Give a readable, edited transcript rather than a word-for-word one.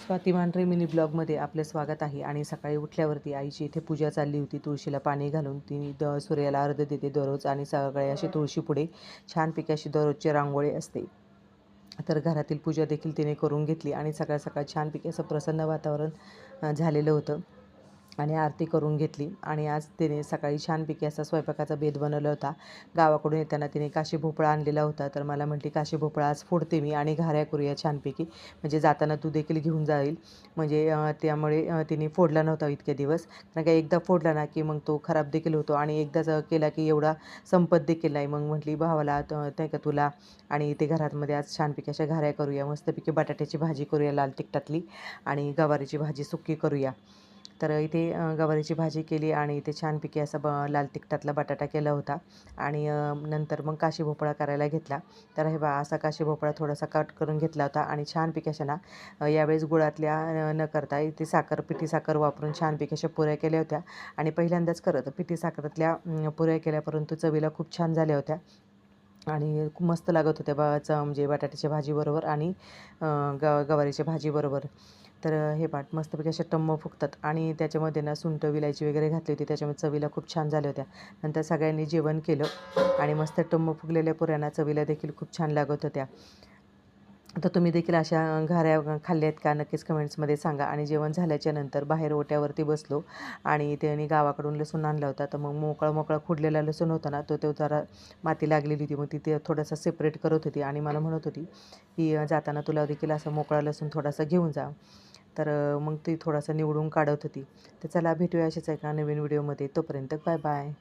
Swati Mandhare mini ब्लॉगमध्ये आपलं स्वागत आहे. आणि सकाळी उठल्यावरती आईची इथे पूजा चालली होती. तुळशीला पाणी घालून तिने सूर्याला अर्घ्य देते दररोज आणि सगळे अशी तुळशी पुढे छानपैकी अशी दररोजची रांगोळी असते. तर घरातील पूजा देखील तिने करून घेतली आणि सकाळ सकाळ छानपैकी असं प्रसन्न वातावरण झालेलं होतं आणि आरती करून घेतली. आणि आज तिने सकाळी छानपैकी असा स्वयंपाकाचा बेत बनवला होता. गावाकडून येताना तिने काशी भोपळा आणलेला होता. तर मला म्हटली काशी भोपळा आज फोडते मी आणि घाऱ्या करूया छानपैकी, म्हणजे जाताना तू देखील घेऊन जाईल. म्हणजे त्यामुळे तिने फोडला नव्हता इतके दिवस, कारण का एकदा फोडला ना की मग तो खराब देखील होतो आणि एकदाच केला की एवढा संपत देखील नाही. मग म्हटली भावाला नाही का तुला आणि इथे घरामध्ये आज छानपैकी अशा घाऱ्या करूया, मस्तपैकी बटाट्याची भाजी करूया लाल तिखटातली आणि गवारीची भाजी सुक्की करूया. तर इथे गवारीची भाजी केली आणि इथे छानपैकी असा लाल तिखटातला बटाटा केला होता. आणि नंतर मग काशी भोपळा करायला घेतला. तर हे असा काशी भोपळा थोडासा कट करून घेतला होता आणि छानपैकी अशा ना यावेळेस गुळातल्या न करता इथे पिठी साखर वापरून छानपैकी अशा पुऱ्या केल्या होत्या. आणि पहिल्यांदाच करत पिठी साखरातल्या पुऱ्या केल्या, परंतु चवीला खूप छान झाल्या होत्या आणि खूप मस्त लागत होत्या म्हणजे बटाट्याच्या भाजीबरोबर आणि गवारीच्या भाजीबरोबर. तर हे पाट मस्तपैकी अशा टम्म फुगतात आणि त्याच्यामध्ये ना सुंठ विलायची वगैरे घातली होती, त्याच्यामुळे चवीला खूप छान झाल्या होत्या. नंतर सगळ्यांनी जेवण केलं आणि मस्त टम्म फुगलेल्या पुऱ्यांना चवीला देखील खूप छान लागत होत्या. तर तुम्ही देखील अशा घाऱ्या खाल्ल्या आहेत का नक्कीच कमेंट्समध्ये सांगा. आणि जेवण झाल्याच्या नंतर बाहेर ओट्यावरती बसलो आणि त्यांनी गावाकडून लसूण आणला होता. तर मग मोकळा खुडलेला लसूण होता ना तो जरा माती लागलेली होती, मग तिथे थोडासा सेपरेट करत होती आणि मला म्हणत होती की जाताना तुला देखील असं मोकळा लसूण थोडासा घेऊन जा. तर मग ती थोडासा निवडून काढत होती. तर चला भेटूया अशीच एका नवीन व्हिडिओमध्ये. तोपर्यंत बाय बाय.